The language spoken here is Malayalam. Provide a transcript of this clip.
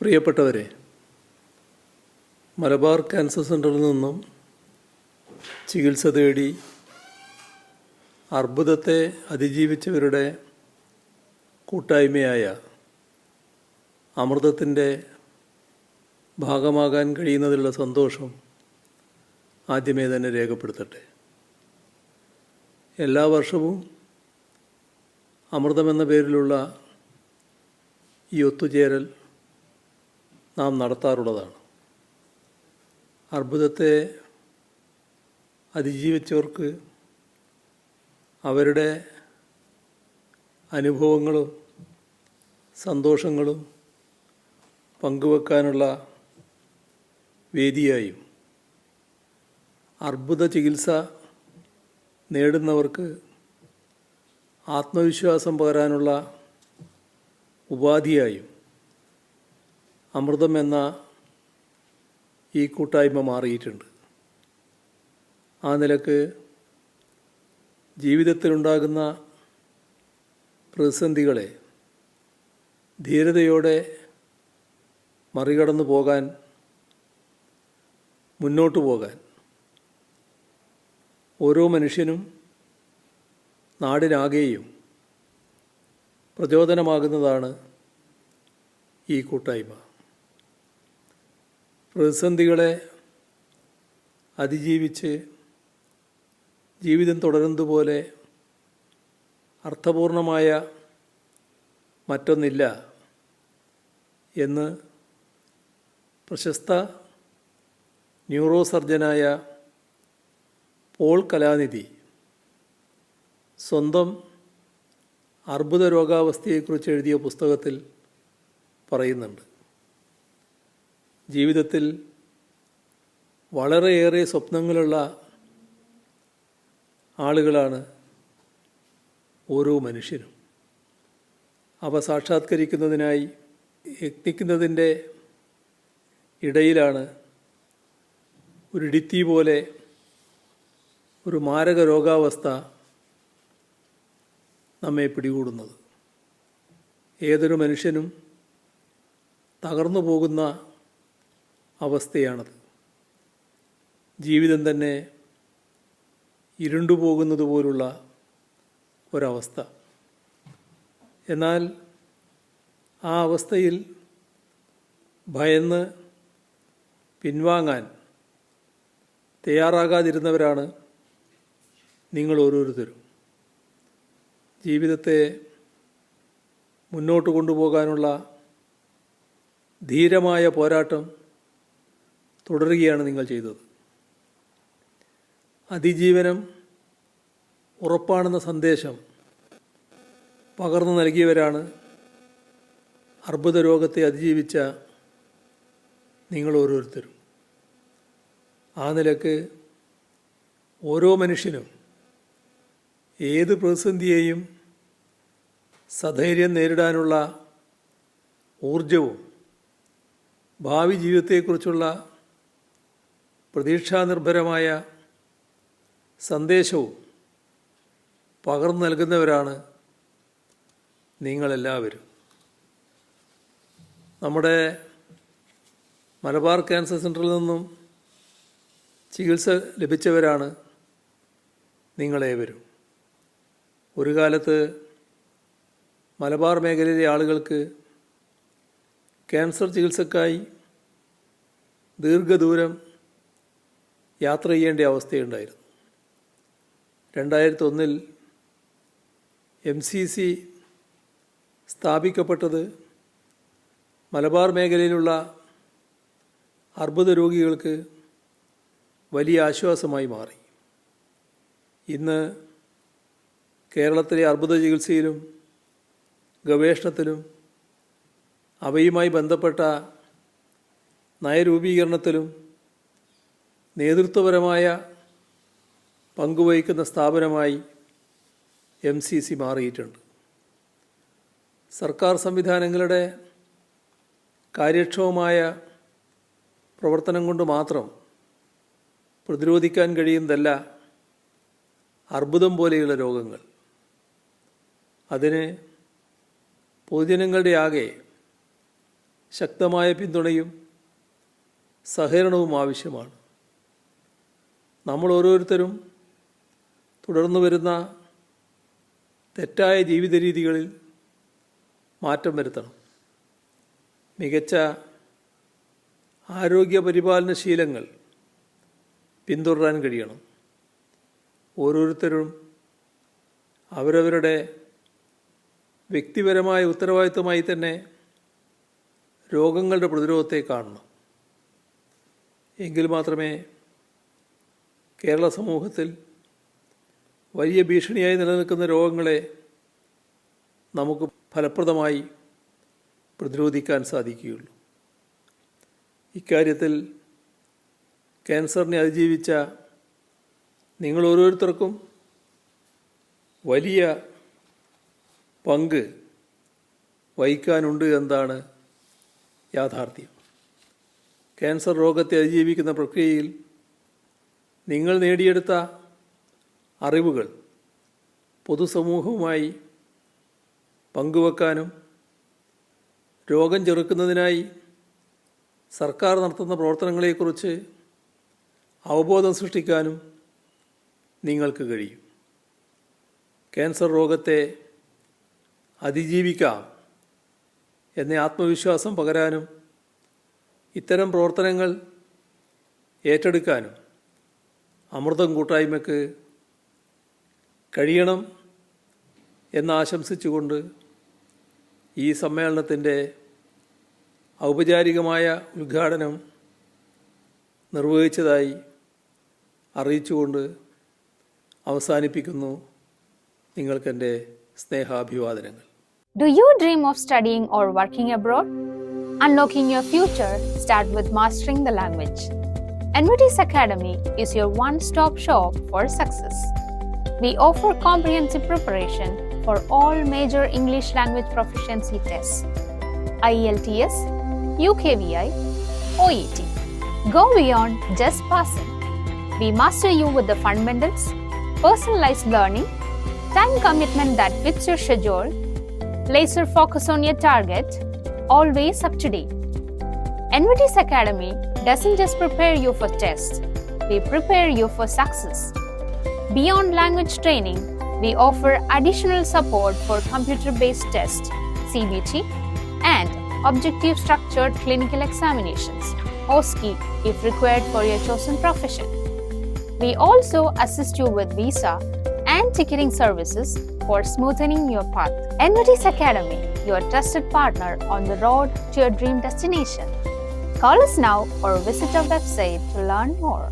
പ്രിയപ്പെട്ടവരെ, മലബാർ ക്യാൻസർ സെൻ്ററിൽ നിന്നും ചികിത്സ തേടി അർബുദത്തെ അതിജീവിച്ചവരുടെ കൂട്ടായ്മയായ അമൃതത്തിൻ്റെ ഭാഗമാകാൻ കഴിയുന്നതിലുള്ള സന്തോഷം ആദ്യമേ തന്നെ രേഖപ്പെടുത്തട്ടെ. എല്ലാ വർഷവും അമൃതമെന്ന പേരിലുള്ള ഈ ഒത്തുചേരൽ നാം നടത്താറുള്ളതാണ്. അർബുദത്തെ അതിജീവിച്ചവർക്ക് അവരുടെ അനുഭവങ്ങളും സന്തോഷങ്ങളും പങ്കുവെക്കാനുള്ള വേദിയായും അർബുദ ചികിത്സ നേടുന്നവർക്ക് ആത്മവിശ്വാസം പകരാനുള്ള ഉപാധിയായും അമൃതം എന്ന ഈ കൂട്ടായ്മ മാറിയിട്ടുണ്ട്. ആ നിലക്ക് ജീവിതത്തിലുണ്ടാകുന്ന പ്രതിസന്ധികളെ ധീരതയോടെ മറികടന്നു പോകാൻ, മുന്നോട്ടു പോകാൻ ഓരോ മനുഷ്യനും നാടിനാകെയും പ്രചോദനമാകുന്നതാണ് ഈ കൂട്ടായ്മ. പ്രതിസന്ധികളെ അതിജീവിച്ച് ജീവിതം തുടരുന്നതുപോലെ അർത്ഥപൂർണമായ മറ്റൊന്നില്ല എന്ന് പ്രശസ്ത ന്യൂറോ സർജനായ പോൾ കലാനിധി സ്വന്തം അർബുദ രോഗാവസ്ഥയെക്കുറിച്ച് എഴുതിയ പുസ്തകത്തിൽ പറയുന്നുണ്ട്. ജീവിതത്തിൽ വളരെയേറെ സ്വപ്നങ്ങളുള്ള ആളുകളാണ് ഓരോ മനുഷ്യരും. അവ സാക്ഷാത്കരിക്കുന്നതിനായി യത്നിക്കുന്നതിൻ്റെ ഇടയിലാണ് ഒരിടിത്തി പോലെ ഒരു മാരക രോഗാവസ്ഥ നമ്മെ പിടികൂടുന്നത്. ഏതൊരു മനുഷ്യനും തകർന്നു പോകുന്ന അവസ്ഥയാണത്. ജീവിതം തന്നെ ഇരുണ്ടുപോകുന്നത് പോലുള്ള ഒരവസ്ഥ. എന്നാൽ ആ അവസ്ഥയിൽ ഭയന്ന് പിൻവാങ്ങാൻ തയ്യാറാകാതിരുന്നവരാണ് നിങ്ങൾ ഓരോരുത്തരും. ജീവിതത്തെ മുന്നോട്ട് കൊണ്ടുപോകാനുള്ള ധീരമായ പോരാട്ടം തുടരുകയാണ് നിങ്ങൾ ചെയ്തത്. അതിജീവനം ഉറപ്പാണെന്ന സന്ദേശം പകർന്നു നൽകിയവരാണ് അർബുദ രോഗത്തെ അതിജീവിച്ച നിങ്ങൾ ഓരോരുത്തരും. ആ നിലക്ക് ഓരോ മനുഷ്യനും ഏത് പ്രതിസന്ധിയെയും സധൈര്യം നേരിടാനുള്ള ഊർജവും ഭാവി ജീവിതത്തെക്കുറിച്ചുള്ള പ്രതീക്ഷാനിർഭരമായ സന്ദേശവും പകർന്നു നൽകുന്നവരാണ് നിങ്ങളെല്ലാവരും. നമ്മുടെ മലബാർ ക്യാൻസർ സെൻ്ററിൽ നിന്നും ചികിത്സ ലഭിച്ചവരാണ് നിങ്ങളേവരും. ഒരു കാലത്ത് മലബാർ മേഖലയിലെ ആളുകൾക്ക് ക്യാൻസർ ചികിത്സക്കായി ദീർഘദൂരം യാത്ര ചെയ്യേണ്ട അവസ്ഥയുണ്ടായിരുന്നു. 2001 MCC സ്ഥാപിക്കപ്പെട്ടത് മലബാർ മേഖലയിലുള്ള അർബുദ രോഗികൾക്ക് വലിയ ആശ്വാസമായി മാറി. ഇന്ന് കേരളത്തിലെ അർബുദ ചികിത്സയിലും ഗവേഷണത്തിലും അവയുമായി ബന്ധപ്പെട്ട നയരൂപീകരണത്തിലും നേതൃത്വപരമായ പങ്കുവഹിക്കുന്ന സ്ഥാപനമായി MCC മാറിയിട്ടുണ്ട്. സർക്കാർ സംവിധാനങ്ങളുടെ കാര്യക്ഷമമായ പ്രവർത്തനം കൊണ്ട് മാത്രം പ്രതിരോധിക്കാൻ കഴിയുന്നതല്ല അർബുദം പോലെയുള്ള രോഗങ്ങൾ. അതിന് പൊതുജനങ്ങളുടെ ആകെ ശക്തമായ പിന്തുണയും സഹകരണവും ആവശ്യമാണ്. നമ്മൾ ഓരോരുത്തരും തുടർന്നു വരുന്ന തെറ്റായ ജീവിത രീതികളിൽ മാറ്റം വരുത്തണം. മികച്ച ആരോഗ്യ പരിപാലന ശീലങ്ങൾ പിന്തുടരാൻ കഴിയണം. ഓരോരുത്തരും അവരവരുടെ വ്യക്തിപരമായ ഉത്തരവാദിത്വമായി തന്നെ രോഗങ്ങളുടെ പ്രതിരോധത്തെ കാണണം. എങ്കിൽ മാത്രമേ കേരള സമൂഹത്തിൽ വലിയ ഭീഷണിയായി നിലനിൽക്കുന്ന രോഗങ്ങളെ നമുക്ക് ഫലപ്രദമായി പ്രതിരോധിക്കാൻ സാധിക്കുകയുള്ളൂ. ഇക്കാര്യത്തിൽ ക്യാൻസറിനെ അതിജീവിച്ച നിങ്ങൾ ഓരോരുത്തർക്കും വലിയ പങ്ക് വഹിക്കാനുണ്ട് എന്നതാണ് യാഥാർത്ഥ്യം. ക്യാൻസർ രോഗത്തെ അതിജീവിക്കുന്ന പ്രക്രിയയിൽ നിങ്ങൾ നേടിയെടുത്ത അറിവുകൾ പൊതുസമൂഹവുമായി പങ്കുവെക്കാനും രോഗം ചെറുക്കുന്നതിനായി സർക്കാർ നടത്തുന്ന പ്രവർത്തനങ്ങളെക്കുറിച്ച് അവബോധം സൃഷ്ടിക്കാനും നിങ്ങൾക്ക് കഴിയും. ക്യാൻസർ രോഗത്തെ അതിജീവിക്കാം എന്ന ആത്മവിശ്വാസം പകരാനും ഇത്തരം പ്രവർത്തനങ്ങൾ ഏറ്റെടുക്കാനും അമൃതം കൂട്ടായ്മയ്ക്ക് കഴിയണം എന്നാശംസിച്ചുകൊണ്ട് ഈ സമ്മേളനത്തിൻ്റെ ഔപചാരികമായ ഉദ്ഘാടനം നിർവഹിച്ചതായി അറിയിച്ചുകൊണ്ട് അവസാനിപ്പിക്കുന്നു. നിങ്ങൾക്കെൻ്റെ സ്നേഹാഭിവാദനങ്ങൾ. Do you dream of studying or working abroad? Unlocking your future start with mastering the language. NVT's Academy is your one-stop shop for success. We offer comprehensive preparation for all major English language proficiency tests: IELTS, UKVI, OET. Go beyond just passing. We master you with the fundamentals, personalized learning, time commitment that fits your schedule, laser focus on your target, always up to date. NVT's Academy doesn't just prepare you for tests, we prepare you for success. Beyond language training, we offer additional support for computer-based tests, CBT, and objective structured clinical examinations, OSCE, if required for your chosen profession. We also assist you with visa and ticketing services for smoothing your path. NVT's Academy, your trusted partner on the road to your dream destination. Call us now or visit our website to learn more.